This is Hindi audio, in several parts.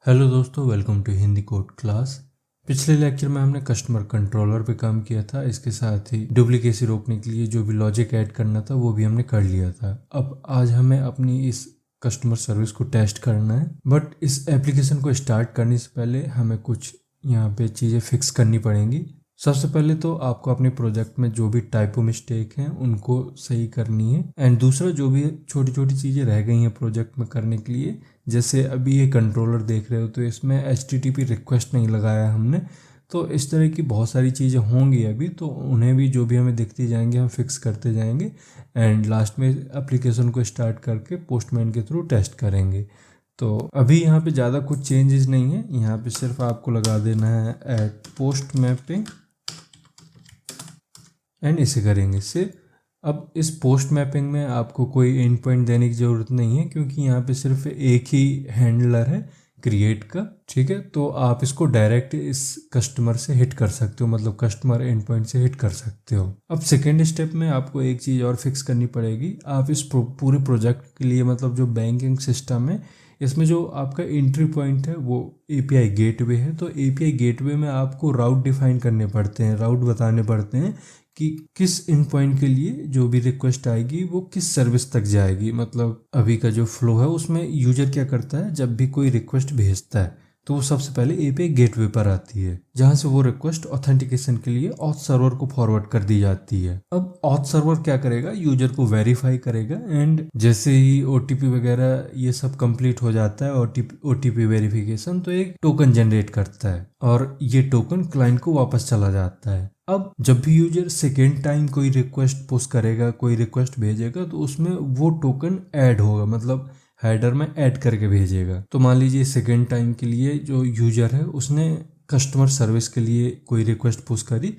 हेलो दोस्तों, welcome to Hindi code class. पिछले लेक्चर में हमने कस्टमर कंट्रोलर पे काम किया था। इसके साथ ही डुप्लीकेसी रोकने के लिए जो भी लॉजिक ऐड करना था वो भी हमने कर लिया था। अब आज हमें अपनी इस कस्टमर सर्विस को टेस्ट करना है, बट इस एप्लीकेशन को स्टार्ट करने से पहले हमें कुछ यहाँ पे चीज़ें फिक्स करनी पड़ेंगी। सबसे पहले तो आपको अपने प्रोजेक्ट में जो भी टाइपो मिस्टेक हैं उनको सही करनी है, एंड दूसरा जो भी छोटी छोटी चीज़ें रह गई हैं प्रोजेक्ट में करने के लिए, जैसे अभी ये कंट्रोलर देख रहे हो तो इसमें HTTP रिक्वेस्ट नहीं लगाया हमने। तो इस तरह की बहुत सारी चीज़ें होंगी अभी, तो उन्हें भी जो भी हमें दिखती जाएंगे हम फिक्स करते जाएंगे, एंड लास्ट में एप्लीकेशन को स्टार्ट करके पोस्टमैन के थ्रू टेस्ट करेंगे। तो अभी यहाँ पे ज़्यादा कुछ चेंजेस नहीं है, यहाँ पे सिर्फ आपको लगा देना है एट पोस्ट मैपिंग एंड इसे करेंगे सेव। अब इस पोस्ट मैपिंग में आपको कोई एंड पॉइंट देने की ज़रूरत नहीं है, क्योंकि यहाँ पे सिर्फ एक ही हैंडलर है क्रिएट का, ठीक है। तो आप इसको डायरेक्ट इस कस्टमर से हिट कर सकते हो, मतलब कस्टमर एंड पॉइंट से हिट कर सकते हो। अब सेकेंड स्टेप में आपको एक चीज़ और फिक्स करनी पड़ेगी। आप इस पूरे प्रोजेक्ट के लिए, मतलब जो बैंकिंग सिस्टम है, इसमें जो आपका एंट्री पॉइंट है वो API गेटवे है। तो API गेटवे में आपको राउट डिफाइन करने पड़ते हैं, राउट बताने पड़ते हैं कि किस इन पॉइंट के लिए जो भी रिक्वेस्ट आएगी वो किस सर्विस तक जाएगी। मतलब अभी का जो फ्लो है उसमें यूजर क्या करता है, जब भी कोई रिक्वेस्ट भेजता है तो वो सबसे पहले API गेटवे पर आती है, जहां से वो रिक्वेस्ट ऑथेंटिकेशन के लिए ऑथ सर्वर को फॉरवर्ड कर दी जाती है। अब ऑथ सर्वर क्या करेगा, यूजर को वेरीफाई करेगा, एंड जैसे ही OTP वगैरह ये सब कंप्लीट हो जाता है, OTP वेरिफिकेशन, तो एक टोकन जनरेट करता है और ये टोकन क्लाइंट को वापस चला जाता है। अब जब भी यूजर सेकेंड टाइम कोई रिक्वेस्ट पोस्ट करेगा, कोई रिक्वेस्ट भेजेगा, तो उसमें वो टोकन ऐड होगा, मतलब हेडर में ऐड करके भेजेगा। तो मान लीजिए सेकेंड टाइम के लिए जो यूजर है उसने कस्टमर सर्विस के लिए कोई रिक्वेस्ट पोस्ट करी,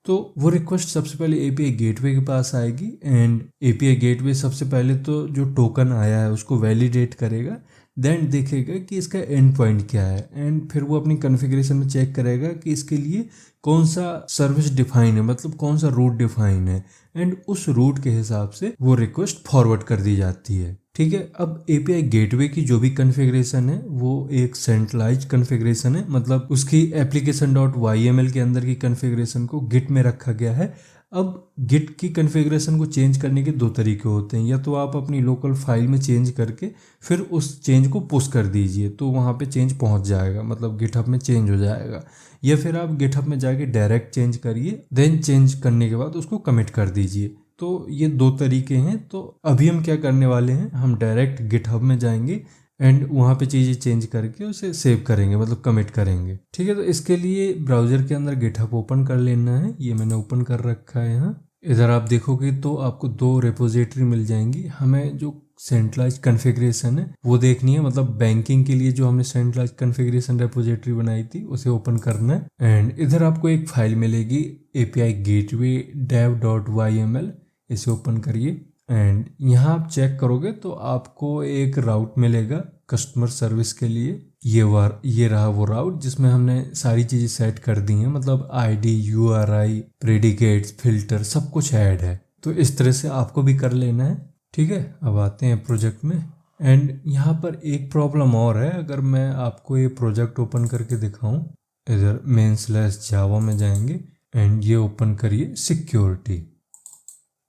तो वो रिक्वेस्ट सबसे पहले API गेटवे के पास आएगी, एंड API गेटवे सबसे पहले तो जो टोकन आया है उसको वैलिडेट करेगा, देन देखेगा कि इसका एंड पॉइंट क्या है, एंड फिर वो अपनी कॉन्फ़िगरेशन में चेक करेगा कि इसके लिए कौन सा सर्विस डिफाइन है, मतलब कौन सा रूट डिफाइन है, एंड उस रूट के हिसाब से वो रिक्वेस्ट फॉरवर्ड कर दी जाती है, ठीक है। अब API गेटवे की जो भी कॉन्फ़िगरेशन है वो एक सेंट्रलाइज्ड कॉन्फ़िगरेशन है, मतलब उसकी application.yml के अंदर की कॉन्फ़िगरेशन को गिट में रखा गया है। अब गिट की कॉन्फ़िगरेशन को चेंज करने के दो तरीके होते हैं, या तो आप अपनी लोकल फाइल में चेंज करके फिर उस चेंज को पुश कर दीजिए तो वहाँ पे चेंज पहुँच जाएगा, मतलब गिटहब में चेंज हो जाएगा, या फिर आप गिटहब में जाके डायरेक्ट चेंज करिए, देन चेंज करने के बाद उसको कमिट कर दीजिए। तो ये दो तरीके हैं। तो अभी हम क्या करने वाले हैं, हम डायरेक्ट गिटहब में जाएंगे एंड वहाँ पे चीज़ें चेंज करके उसे सेव करेंगे, मतलब कमिट करेंगे, ठीक है। तो इसके लिए ब्राउज़र के अंदर गिटहब ओपन कर लेना है, ये मैंने ओपन कर रखा है यहाँ। इधर आप देखोगे तो आपको दो रेपोजिटरी मिल जाएंगी। हमें जो सेंट्रलाइज कॉन्फ़िगरेशन है वो देखनी है, मतलब बैंकिंग के लिए जो हमने सेंट्रलाइज कॉन्फ़िगरेशन रेपोजिटरी बनाई थी उसे ओपन करना है, एंड इधर आपको एक फाइल मिलेगी API gateway dev.yml, इसे ओपन करिए, एंड यहाँ आप चेक करोगे तो आपको एक राउट मिलेगा कस्टमर सर्विस के लिए। ये रहा वो राउट जिसमें हमने सारी चीज़ें सेट कर दी हैं, मतलब ID, URI, प्रेडिकेट्स, फिल्टर, सब कुछ ऐड है। तो इस तरह से आपको भी कर लेना है, ठीक है। अब आते हैं प्रोजेक्ट में, एंड यहाँ पर एक प्रॉब्लम और है। अगर मैं आपको ये प्रोजेक्ट ओपन करके दिखाऊं, इधर main/java में जाएंगे एंड ये ओपन करिए सिक्योरिटी।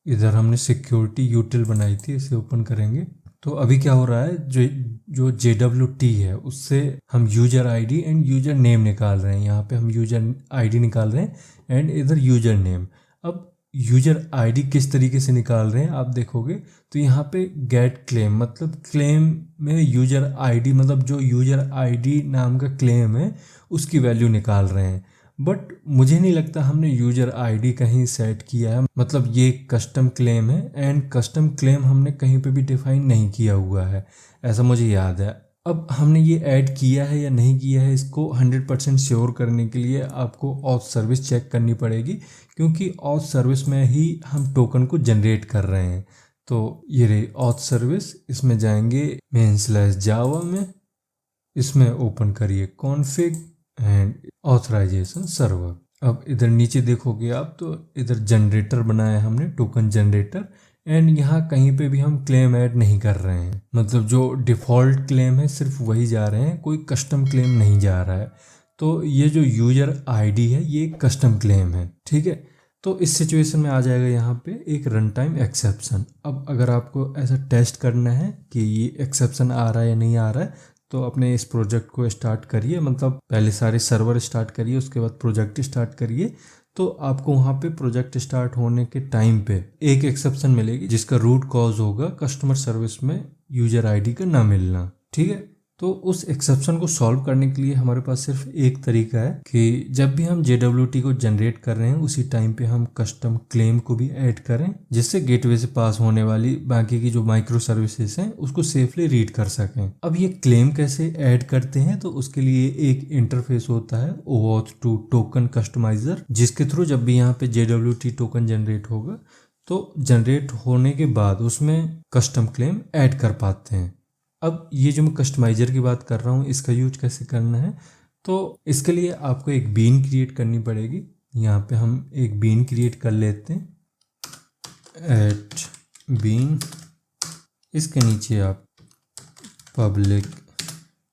इधर हमने सिक्योरिटी यूटिल बनाई थी, इसे ओपन करेंगे तो अभी क्या हो रहा है, जो JWT है उससे हम user ID and user name निकाल रहे हैं। यहाँ पे हम यूजर ID निकाल रहे हैं एंड इधर यूजर नेम। अब यूजर ID किस तरीके से निकाल रहे हैं आप देखोगे तो यहाँ पे गेट क्लेम, मतलब क्लेम में यूजर ID, मतलब जो यूजर ID नाम का क्लेम है उसकी वैल्यू निकाल रहे हैं। बट मुझे नहीं लगता हमने यूजर ID कहीं सेट किया है, मतलब ये कस्टम क्लेम है एंड कस्टम क्लेम हमने कहीं पे भी डिफाइन नहीं किया हुआ है, ऐसा मुझे याद है। अब हमने ये ऐड किया है या नहीं किया है, इसको 100% श्योर करने के लिए आपको ऑथ सर्विस चेक करनी पड़ेगी, क्योंकि ऑथ सर्विस में ही हम टोकन को जनरेट कर रहे हैं। तो ये रही ऑथ सर्विस, इसमें जाएंगे main/java में, इसमें ओपन करिए कॉन्फ़िग एंड ऑथराइजेशन सर्वर। अब इधर नीचे देखोगे आप तो इधर जनरेटर बनाया हमने, टोकन जनरेटर, एंड यहाँ कहीं पे भी हम क्लेम ऐड नहीं कर रहे हैं, मतलब जो डिफ़ॉल्ट क्लेम है सिर्फ वही जा रहे हैं, कोई कस्टम क्लेम नहीं जा रहा है। तो ये जो यूजर आईडी है ये कस्टम क्लेम है, ठीक है। तो इस सिचुएशन में आ जाएगा यहाँ पे एक रन टाइम एक्सेप्शन। अब अगर आपको ऐसा टेस्ट करना है कि ये एक्सेप्शन आ रहा है या नहीं आ रहा है, तो अपने इस प्रोजेक्ट को स्टार्ट करिए, मतलब पहले सारे सर्वर स्टार्ट करिए, उसके बाद प्रोजेक्ट स्टार्ट करिए। तो आपको वहाँ पे प्रोजेक्ट स्टार्ट होने के टाइम पे एक एक्सेप्शन मिलेगी जिसका रूट कॉज होगा कस्टमर सर्विस में यूजर आईडी का ना मिलना, ठीक है। तो उस एक्सेप्शन को सॉल्व करने के लिए हमारे पास सिर्फ एक तरीका है कि जब भी हम JWT को जनरेट कर रहे हैं उसी टाइम पे हम कस्टम क्लेम को भी ऐड करें, जिससे गेटवे से पास होने वाली बाकी की जो माइक्रो सर्विसेज हैं उसको सेफली रीड कर सकें। अब ये क्लेम कैसे ऐड करते हैं, तो उसके लिए एक इंटरफेस होता है OAuth2 टोकन कस्टमाइजर, जिसके थ्रू जब भी यहाँ पे JWT टोकन जनरेट होगा तो जनरेट होने के बाद उसमें कस्टम क्लेम ऐड कर पाते हैं। अब ये जो मैं कस्टमाइज़र की बात कर रहा हूँ इसका यूज कैसे करना है, तो इसके लिए आपको एक बीन क्रिएट करनी पड़ेगी। यहाँ पे हम एक बीन क्रिएट कर लेते हैं, @बीन, इसके नीचे आप पब्लिक।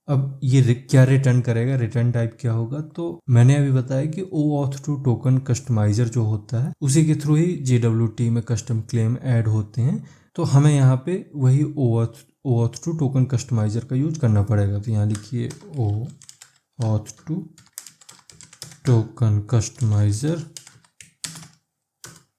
अब ये क्या रिटर्न करेगा, रिटर्न टाइप क्या होगा, तो मैंने अभी बताया कि OAuth2 टोकन कस्टमाइज़र जो होता है उसी के थ्रू ही JWT में कस्टम क्लेम ऐड होते हैं। तो हमें यहाँ पे वही OAuth2 टोकन कस्टमाइज़र का यूज करना पड़ेगा। तो यहाँ लिखिए OAuth2 टोकन कस्टमाइज़र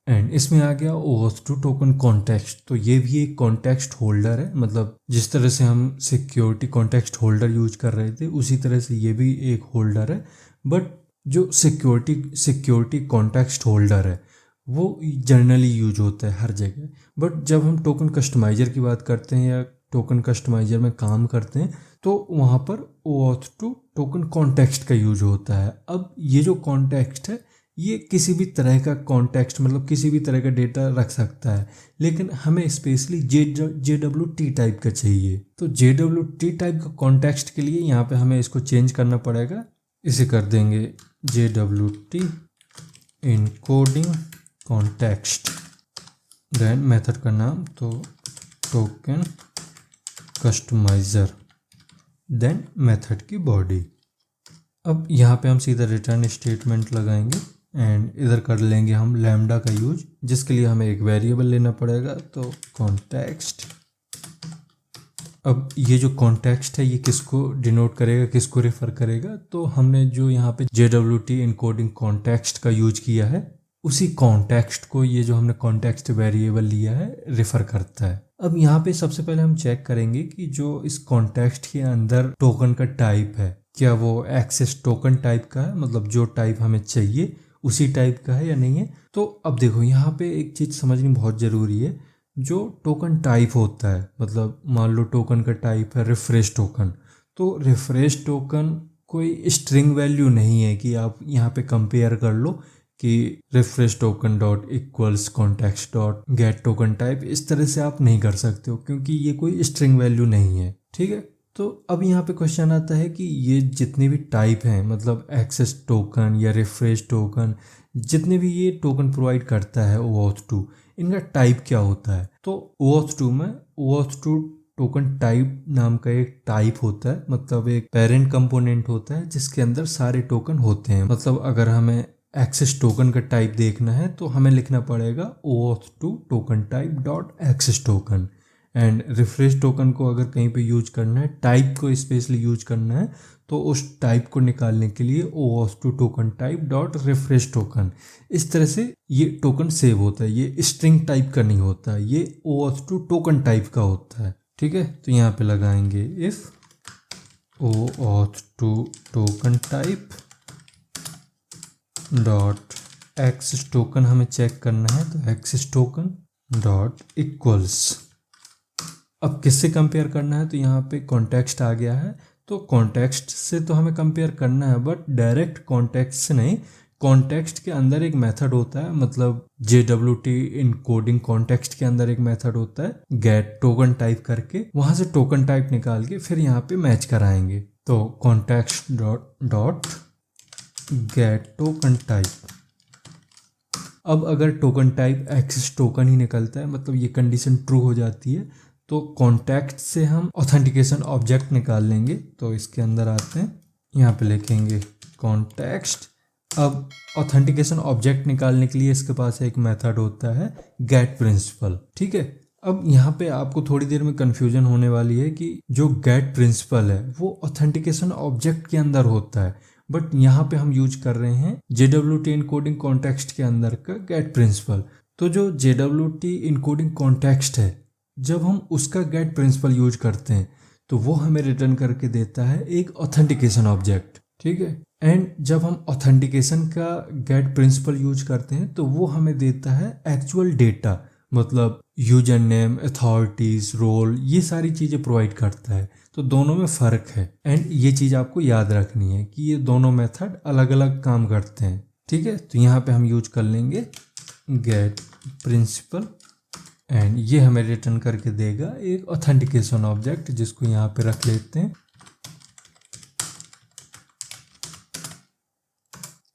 एंड इसमें आ गया OAuth2 टोकन कॉन्टेक्स्ट। तो ये भी एक कॉन्टेक्स्ट होल्डर है, मतलब जिस तरह से हम सिक्योरिटी कॉन्टेक्स्ट होल्डर यूज कर रहे थे उसी तरह से ये भी एक होल्डर है। बट जो सिक्योरिटी कॉन्टेक्स्ट होल्डर है वो जनरली यूज होता है हर जगह, बट जब हम टोकन कस्टमाइज़र की बात करते हैं या टोकन कस्टमाइज़र में काम करते हैं तो वहाँ पर OAuth2 टोकन कॉन्टेक्स्ट का यूज होता है। अब ये जो कॉन्टेक्स्ट है ये किसी भी तरह का कॉन्टेक्स्ट, मतलब किसी भी तरह का डेटा रख सकता है, लेकिन हमें स्पेशली JWT टाइप का चाहिए। तो JWT टाइप का कॉन्टेक्स्ट के लिए यहाँ पे हमें इसको चेंज करना पड़ेगा। इसे कर देंगे JWT encoding context, then method का नाम तो टोकन कस्टमाइज़र, देन मेथड की बॉडी। अब यहाँ पे हम सीधा रिटर्न स्टेटमेंट लगाएंगे एंड इधर कर लेंगे हम लैम्डा का यूज, जिसके लिए हमें एक वेरिएबल लेना पड़ेगा, तो कॉन्टेक्स्ट। अब ये जो कॉन्टेक्स्ट है ये किसको डिनोट करेगा, किसको रेफर करेगा, तो हमने जो यहाँ पे JWT इनकोडिंग कॉन्टेक्स्ट का यूज किया है उसी कॉन्टेक्स्ट को ये जो हमने कॉन्टेक्स्ट वेरिएबल लिया है रेफर करता है। अब यहाँ पे सबसे पहले हम चेक करेंगे कि जो इस कॉन्टेक्स्ट के अंदर टोकन का टाइप है क्या वो एक्सेस टोकन टाइप का है, मतलब जो टाइप हमें चाहिए उसी टाइप का है या नहीं है। तो अब देखो यहाँ पे एक चीज़ समझनी बहुत ज़रूरी है, जो टोकन टाइप होता है, मतलब मान लो टोकन का टाइप है रिफ्रेश टोकन, तो रिफ्रेश टोकन कोई स्ट्रिंग वैल्यू नहीं है कि आप यहाँ पे कंपेयर कर लो कि refresh token dot equals context dot gate token type, इस तरह से आप नहीं कर सकते हो क्योंकि ये कोई स्ट्रिंग वैल्यू नहीं है, ठीक है। तो अब यहाँ पे क्वेश्चन आता है कि ये जितने भी टाइप हैं, मतलब एक्सेस टोकन या रिफ्रेश टोकन, जितने भी ये टोकन प्रोवाइड करता है OAuth2, इनका टाइप क्या होता है। तो OAuth2 में OAuth2 टोकन टाइप नाम का एक टाइप होता है, मतलब एक पेरेंट कंपोनेंट होता है जिसके अंदर सारे टोकन होते हैं। मतलब अगर हमें एक्सेस टोकन का टाइप देखना है तो हमें लिखना पड़ेगा OAuth2 token type dot access token, and refresh token को अगर कहीं पे यूज करना है, टाइप को स्पेशली यूज करना है, तो उस टाइप को निकालने के लिए OAuth2 token type dot refresh token. इस तरह से ये टोकन सेव होता है, ये स्ट्रिंग टाइप का नहीं होता, ये OAuth2 टोकन टाइप का होता है, ठीक है। तो यहाँ पे लगाएंगे if OAuth2 token type dot access token हमें चेक करना है, तो एक्सेस टोकन डॉट इक्वल्स। अब किससे कंपेयर करना है, तो यहाँ पे कॉन्टेक्स्ट आ गया है, तो कॉन्टेक्स्ट से तो हमें कंपेयर करना है, बट डायरेक्ट कॉन्टेक्स्ट से नहीं। कॉन्टेक्स्ट के अंदर एक मेथड होता है, मतलब JWT इनकोडिंग कॉन्टेक्स्ट के अंदर एक मेथड होता है गेट टोकन टाइप करके, वहां से टोकन टाइप निकाल के फिर यहाँ पे मैच कराएंगे। तो context dot gate token type अब अगर टोकन टाइप एक्सेस टोकन ही निकलता है, मतलब ये कंडीशन ट्रू हो जाती है, तो कॉन्टैक्ट से हम ऑथेंटिकेशन ऑब्जेक्ट निकाल लेंगे। तो इसके अंदर आते हैं, यहाँ पे लिखेंगे कॉन्टेक्स्ट। अब ऑथेंटिकेशन ऑब्जेक्ट निकालने के लिए इसके पास एक मेथड होता है गेट प्रिंसिपल, ठीक है। अब यहाँ पे आपको थोड़ी देर में कन्फ्यूजन होने वाली है कि जो गेट प्रिंसिपल है वो ऑथेंटिकेशन ऑब्जेक्ट के अंदर होता है, बट यहाँ पे हम यूज कर रहे हैं JWT इनकोडिंग कॉन्टेक्स्ट के अंदर का गेट प्रिंसिपल। तो जो JWT इनकोडिंग कॉन्टेक्स्ट है, जब हम उसका गेट प्रिंसिपल यूज करते हैं तो वो हमें रिटर्न करके देता है एक ऑथेंटिकेशन ऑब्जेक्ट, ठीक है। एंड जब हम ऑथेंटिकेशन का गेट प्रिंसिपल यूज करते हैं तो वो हमें देता है एक्चुअल डेटा, मतलब यूजर नेम, अथॉरिटीज, रोल, ये सारी चीज़ें प्रोवाइड करता है। तो दोनों में फ़र्क है, एंड ये चीज़ आपको याद रखनी है कि ये दोनों मेथड अलग अलग काम करते हैं, ठीक है। तो यहाँ पे हम यूज कर लेंगे गेट प्रिंसिपल, एंड ये हमें रिटर्न करके देगा एक ऑथेंटिकेशन ऑब्जेक्ट, जिसको यहाँ पे रख लेते हैं।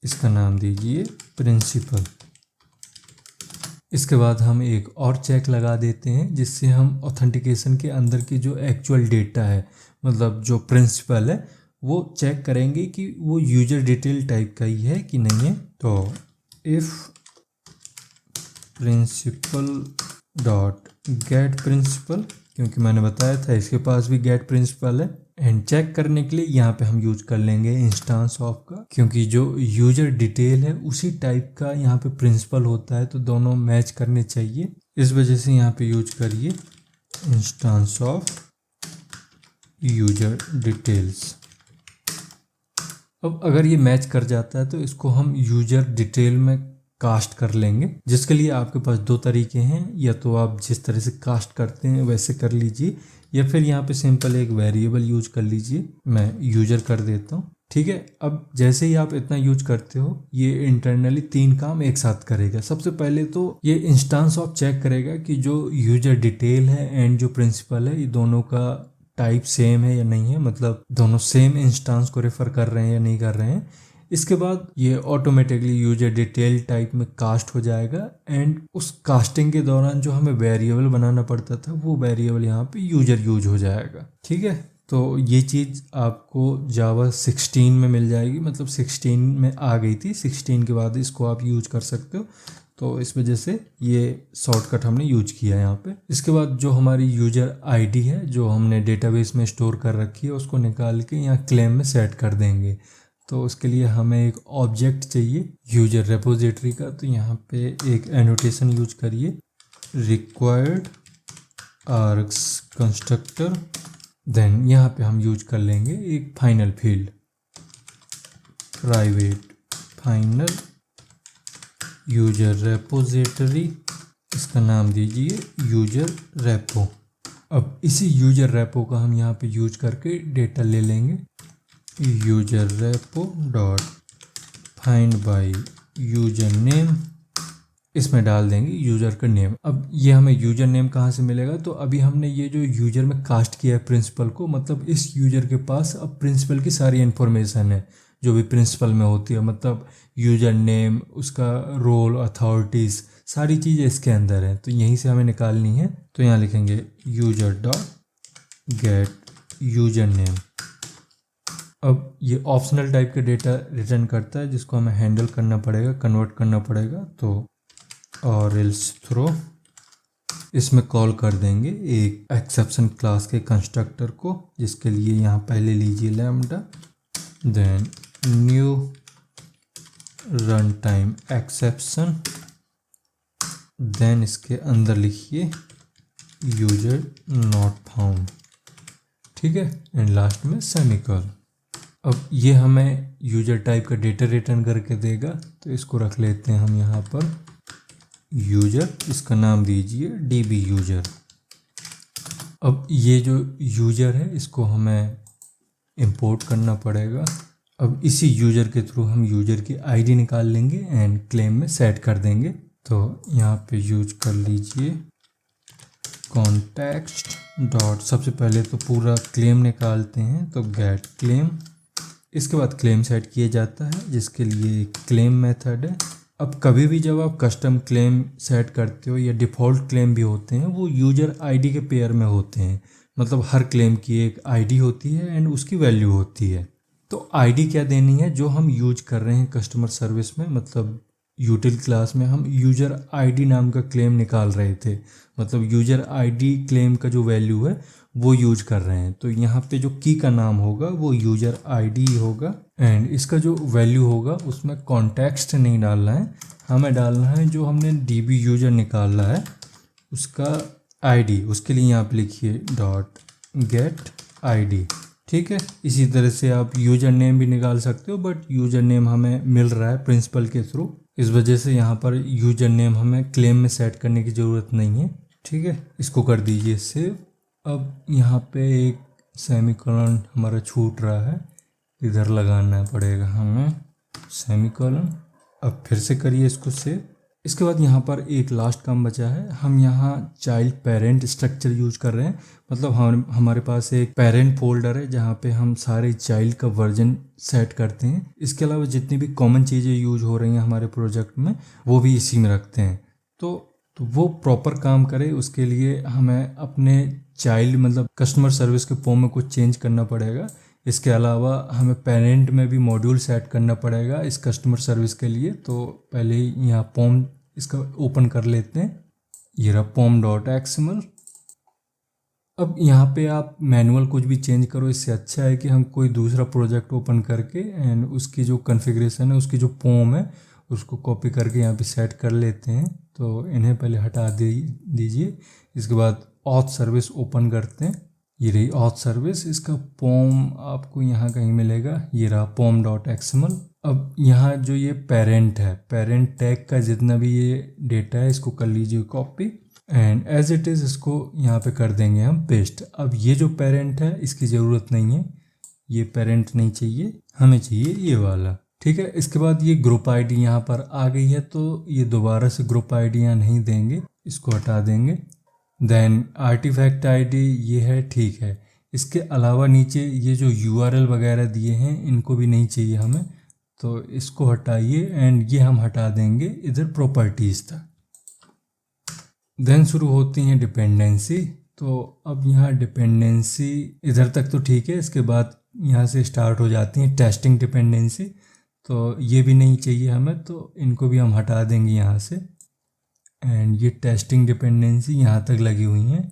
इसका नाम दीजिए प्रिंसिपल। इसके बाद हम एक और चेक लगा देते हैं, जिससे हम ऑथेंटिकेशन के अंदर की जो एक्चुअल डेटा है, मतलब जो प्रिंसिपल है, वो चेक करेंगे कि वो यूजर डिटेल टाइप का ही है कि नहीं है। तो if principal dot get principal, क्योंकि मैंने बताया था इसके पास भी गेट प्रिंसिपल है, एंड चेक करने के लिए यहाँ पे हम यूज कर लेंगे इंस्टेंस ऑफ का, क्योंकि जो यूजर डिटेल है उसी टाइप का यहाँ पे प्रिंसिपल होता है, तो दोनों मैच करने चाहिए। इस वजह से यहाँ पे यूज करिए इंस्टेंस ऑफ यूजर डिटेल्स। अब अगर ये मैच कर जाता है तो इसको हम यूजर डिटेल में कास्ट कर लेंगे, जिसके लिए आपके पास दो तरीके हैं। या तो आप जिस तरह से कास्ट करते हैं वैसे कर लीजिए, या फिर यहाँ पे सिंपल एक वेरिएबल यूज कर लीजिए। मैं यूजर कर देता हूँ, ठीक है। अब जैसे ही आप इतना यूज करते हो, ये इंटरनली 3 काम एक साथ करेगा। सबसे पहले तो ये इंस्टेंस ऑफ चेक करेगा कि जो यूजर डिटेल है एंड जो प्रिंसिपल है, ये दोनों का टाइप सेम है या नहीं है, मतलब दोनों सेम इंस्टेंस को रेफर कर रहे हैं या नहीं कर रहे हैं। इसके बाद ये ऑटोमेटिकली यूजर डिटेल टाइप में कास्ट हो जाएगा, एंड उस कास्टिंग के दौरान जो हमें वेरिएबल बनाना पड़ता था, वो वेरिएबल यहाँ पे यूजर यूज हो जाएगा, ठीक है। तो ये चीज़ आपको जावा 16 में मिल जाएगी, मतलब 16 में आ गई थी, 16 के बाद इसको आप यूज कर सकते हो। तो इस वजह से ये शॉर्टकट हमने यूज किया है यहाँ पे। इसके बाद जो हमारी यूजर आईडी है, जो हमने डेटाबेस में स्टोर कर रखी है, उसको निकाल के यहाँ क्लेम में सेट कर देंगे। तो उसके लिए हमें एक ऑब्जेक्ट चाहिए यूजर रेपोजिटरी का। तो यहाँ पे एक एनोटेशन यूज करिए, रिक्वायर्ड आर्ग्स कंस्ट्रक्टर, देन यहाँ पे हम यूज कर लेंगे एक final field, private final user repository, इसका नाम दीजिए यूजर रेपो। अब इसी यूजर रेपो का हम यहाँ पे यूज करके डेटा ले लेंगे, user repo dot find by user name, इसमें डाल देंगे यूजर का नेम। अब ये हमें यूजर नेम कहाँ से मिलेगा, तो अभी हमने ये जो यूजर में कास्ट किया है प्रिंसिपल को, मतलब इस यूजर के पास अब प्रिंसिपल की सारी इन्फॉर्मेशन है जो भी प्रिंसिपल में होती है, मतलब यूजर नेम, उसका रोल, अथॉरिटीज़, सारी चीज़ें इसके अंदर है। तो यहीं से हमें निकालनी है। तो यहाँ लिखेंगे user dot gate user name. अब ये ऑप्शनल टाइप का डेटा रिटर्न करता है, जिसको हमें हैंडल करना पड़ेगा, कन्वर्ट करना पड़ेगा। तो और एल्स थ्रो, इसमें कॉल कर देंगे एक एक्सेप्शन क्लास के कंस्ट्रक्टर को, जिसके लिए यहाँ पहले लीजिए lambda, then new run time exception, then इसके अंदर लिखिए यूजर नॉट फाउंड, ठीक है, एंड लास्ट में सेमीकोलन। अब ये हमें यूजर टाइप का डेटा रिटर्न करके देगा। तो इसको रख लेते हैं हम यहाँ पर यूजर, इसका नाम दीजिए DB यूजर। अब ये जो यूजर है, इसको हमें इंपोर्ट करना पड़ेगा। अब इसी यूजर के थ्रू हम यूजर की आईडी निकाल लेंगे एंड क्लेम में सेट कर देंगे। तो यहाँ पे यूज कर लीजिए कॉन्टेक्स्ट डॉट, सबसे पहले तो पूरा क्लेम निकालते हैं, तो गेट क्लेम। इसके बाद क्लेम सेट किया जाता है, जिसके लिए क्लेम मेथड है, अब कभी भी जब आप कस्टम क्लेम सेट करते हो या डिफ़ॉल्ट क्लेम भी होते हैं, वो यूजर आईडी के पेयर में होते हैं। मतलब हर क्लेम की एक आईडी होती है एंड उसकी वैल्यू होती है। तो आईडी क्या देनी है, जो हम यूज कर रहे हैं कस्टमर सर्विस में, मतलब यूटिल क्लास में हम यूजर आईडी नाम का क्लेम निकाल रहे थे। मतलब यूजर आईडी क्लेम का जो वैल्यू है वो यूज कर रहे हैं। तो यहाँ पे जो की का नाम होगा वो यूजर आईडी होगा एंड इसका जो वैल्यू होगा उसमें कॉन्टेक्स्ट नहीं डालना है, हमें डालना है जो हमने डीबी यूजर निकाला है उसका आईडी। उसके लिए यहाँ पे लिखिए डॉट गेट आईडी। ठीक है, इसी तरह से आप यूजर नेम भी निकाल सकते हो, बट यूजर नेम हमें मिल रहा है प्रिंसिपल के थ्रू, इस वजह से यहाँ पर यूजर नेम हमें क्लेम में सेट करने की ज़रूरत नहीं है। ठीक है, इसको कर दीजिए सेव। अब यहाँ पे एक सेमीकोलन हमारा छूट रहा है, इधर लगाना पड़ेगा हमें सेमीकोलन। अब फिर से करिए इसको सेव। इसके बाद यहाँ पर एक लास्ट काम बचा है, हम यहाँ चाइल्ड पेरेंट स्ट्रक्चर यूज कर रहे हैं। मतलब हमारे पास एक पेरेंट फोल्डर है जहाँ पे हम सारे चाइल्ड का वर्जन सेट करते हैं। इसके अलावा जितनी भी कॉमन चीज़ें यूज हो रही हैं हमारे प्रोजेक्ट में वो भी इसी में रखते हैं। तो वो प्रॉपर काम करे उसके लिए हमें अपने चाइल्ड मतलब कस्टमर सर्विस के फॉर्म में कुछ चेंज करना पड़ेगा। इसके अलावा हमें पेरेंट में भी मॉड्यूल सेट करना पड़ेगा इस कस्टमर सर्विस के लिए। तो पहले ही यहाँ पॉम इसका ओपन कर लेते हैं, ये रहा pom.xml। अब यहाँ पे आप मैनुअल कुछ भी चेंज करो, इससे अच्छा है कि हम कोई दूसरा प्रोजेक्ट ओपन करके एंड उसकी जो कॉन्फ़िगरेशन है उसकी जो पॉम है उसको कॉपी करके यहाँ पे सेट कर लेते हैं। तो इन्हें पहले हटा दीजिए। इसके बाद ऑथ सर्विस ओपन करते हैं, ये रही ऑथ सर्विस। इसका पॉम आपको यहाँ कहीं मिलेगा, ये रहा pom.xml। अब यहाँ जो ये पेरेंट है, पेरेंट टैग का जितना भी ये डेटा है इसको कर लीजिए copy and as it is इसको यहाँ पे कर देंगे हम पेस्ट। अब ये जो पेरेंट है इसकी ज़रूरत नहीं है, ये पेरेंट नहीं चाहिए, हमें चाहिए ये वाला। ठीक है, इसके बाद ये ग्रुप आईडी यहाँ पर आ गई है, तो ये दोबारा से ग्रुप आईडी यहाँ नहीं देंगे, इसको हटा देंगे। देन आर्टिफैक्ट आईडी ये है, ठीक है। इसके अलावा नीचे ये जो यूआरएल वगैरह दिए हैं इनको भी नहीं चाहिए हमें, तो इसको हटाइए एंड ये हम हटा देंगे इधर प्रॉपर्टीज़ तक। देन शुरू होती हैं डिपेंडेंसी। तो अब यहाँ डिपेंडेंसी इधर तक तो ठीक है, इसके बाद यहाँ से स्टार्ट हो जाती हैं टेस्टिंग डिपेंडेंसी। तो ये भी नहीं चाहिए हमें, तो इनको भी हम हटा देंगे यहाँ से एंड ये टेस्टिंग डिपेंडेंसी यहाँ तक लगी हुई हैं,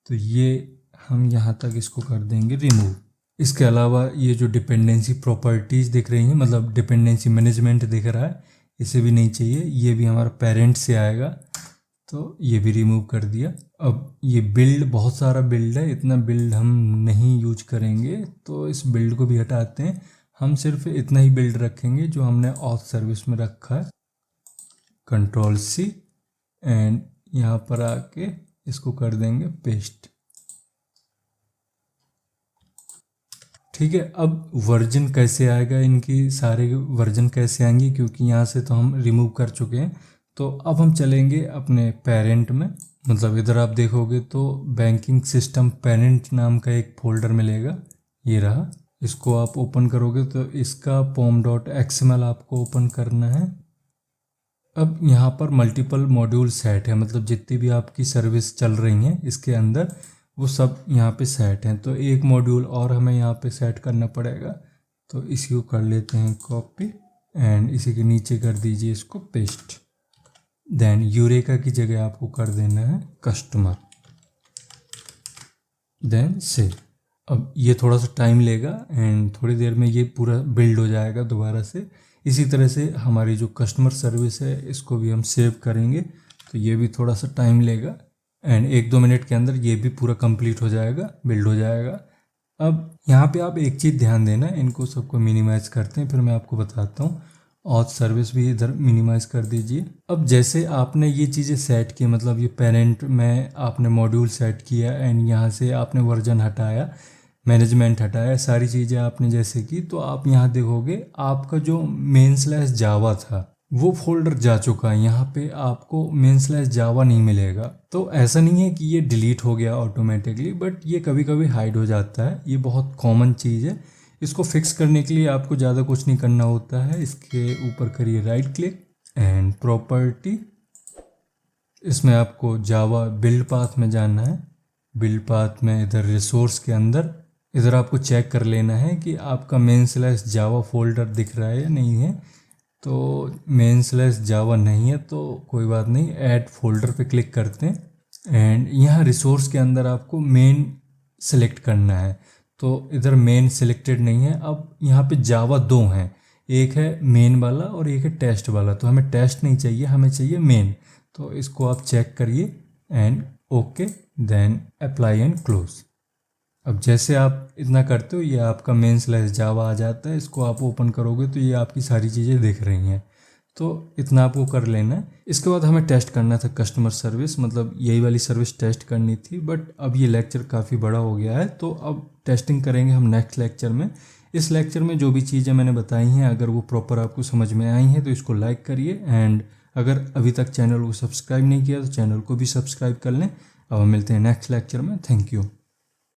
तो ये हम यहाँ तक इसको कर देंगे रिमूव। इसके अलावा ये जो डिपेंडेंसी प्रॉपर्टीज़ दिख रही हैं, मतलब डिपेंडेंसी मैनेजमेंट दिख रहा है, इसे भी नहीं चाहिए, ये भी हमारा पेरेंट से आएगा, तो ये भी रिमूव कर दिया। अब ये बिल्ड, बहुत सारा बिल्ड है, इतना बिल्ड हम नहीं यूज करेंगे, तो इस बिल्ड को भी हटाते हैं। हम सिर्फ इतना ही बिल्ड रखेंगे जो हमने ऑथ सर्विस में रखा है। कंट्रोल सी एंड यहाँ पर आके इसको कर देंगे पेस्ट। ठीक है, अब वर्जन कैसे आएगा, इनकी सारे वर्जन कैसे आएंगे, क्योंकि यहाँ से तो हम रिमूव कर चुके हैं। तो अब हम चलेंगे अपने पेरेंट में, मतलब इधर आप देखोगे तो बैंकिंग सिस्टम पेरेंट नाम का एक फोल्डर मिलेगा, ये रहा। इसको आप ओपन करोगे तो इसका pom.xml आपको ओपन करना है। अब यहाँ पर मल्टीपल मॉड्यूल सेट है, मतलब जितनी भी आपकी सर्विस चल रही हैं इसके अंदर वो सब यहाँ पे सेट हैं। तो एक मॉड्यूल और हमें यहाँ पे सेट करना पड़ेगा, तो इसी को कर लेते हैं कॉपी एंड इसी के नीचे कर दीजिए इसको पेस्ट। देन यूरेका की जगह आपको कर देना है कस्टमर, देन सेव। अब ये थोड़ा सा टाइम लेगा एंड थोड़ी देर में ये पूरा बिल्ड हो जाएगा दोबारा से। इसी तरह से हमारी जो कस्टमर सर्विस है इसको भी हम सेव करेंगे, तो ये भी थोड़ा सा टाइम लेगा एंड 1-2 मिनट के अंदर ये भी पूरा कंप्लीट हो जाएगा, बिल्ड हो जाएगा। अब यहाँ पे आप एक चीज़ ध्यान देना, इनको सबको मिनिमाइज़ करते हैं फिर मैं आपको बताता हूँ। ऑथ सर्विस भी इधर मिनिमाइज़ कर दीजिए। अब जैसे आपने ये चीज़ें सेट की, मतलब ये पेरेंट में आपने मॉड्यूल सेट किया एंड यहाँ से आपने वर्जन हटाया, मैनेजमेंट हटाया, सारी चीज़ें आपने जैसे की, तो आप यहाँ देखोगे आपका जो main/java था वो फोल्डर जा चुका है। यहाँ पे आपको main/java नहीं मिलेगा। तो ऐसा नहीं है कि ये डिलीट हो गया ऑटोमेटिकली, बट ये कभी कभी हाइड हो जाता है, ये बहुत कॉमन चीज़ है। इसको फिक्स करने के लिए आपको ज़्यादा कुछ नहीं करना होता है, इसके ऊपर करिए राइट क्लिक एंड प्रॉपर्टी, इसमें आपको जावा बिल्ड पाथ में जाना है। बिल्ड पाथ में इधर रिसोर्स के अंदर इधर आपको चेक कर लेना है कि आपका main/java फोल्डर दिख रहा है या नहीं है। तो main/java नहीं है तो कोई बात नहीं, ऐड फोल्डर पे क्लिक करते हैं एंड यहाँ रिसोर्स के अंदर आपको मेन सेलेक्ट करना है। तो इधर मेन सिलेक्टेड नहीं है। अब यहाँ पे जावा 2 हैं, एक है मेन वाला और एक है टेस्ट वाला। तो हमें टेस्ट नहीं चाहिए, हमें चाहिए मेन। तो इसको आप चेक करिए and okay, then apply and close. अब जैसे आप इतना करते हो ये आपका main/java आ जाता है। इसको आप ओपन करोगे तो ये आपकी सारी चीज़ें दिख रही हैं। तो इतना आपको कर लेना है। इसके बाद हमें टेस्ट करना था कस्टमर सर्विस, मतलब यही वाली सर्विस टेस्ट करनी थी। बट अब ये लेक्चर काफ़ी बड़ा हो गया है तो अब टेस्टिंग करेंगे हम नेक्स्ट लेक्चर में। इस लेक्चर में जो भी चीज़ें मैंने बताई हैं अगर वो प्रॉपर आपको समझ में आई हैं तो इसको लाइक करिए एंड अगर अभी तक चैनल को सब्सक्राइब नहीं किया तो चैनल को भी सब्सक्राइब कर लें। अब हम मिलते हैं नेक्स्ट लेक्चर में। Thank you.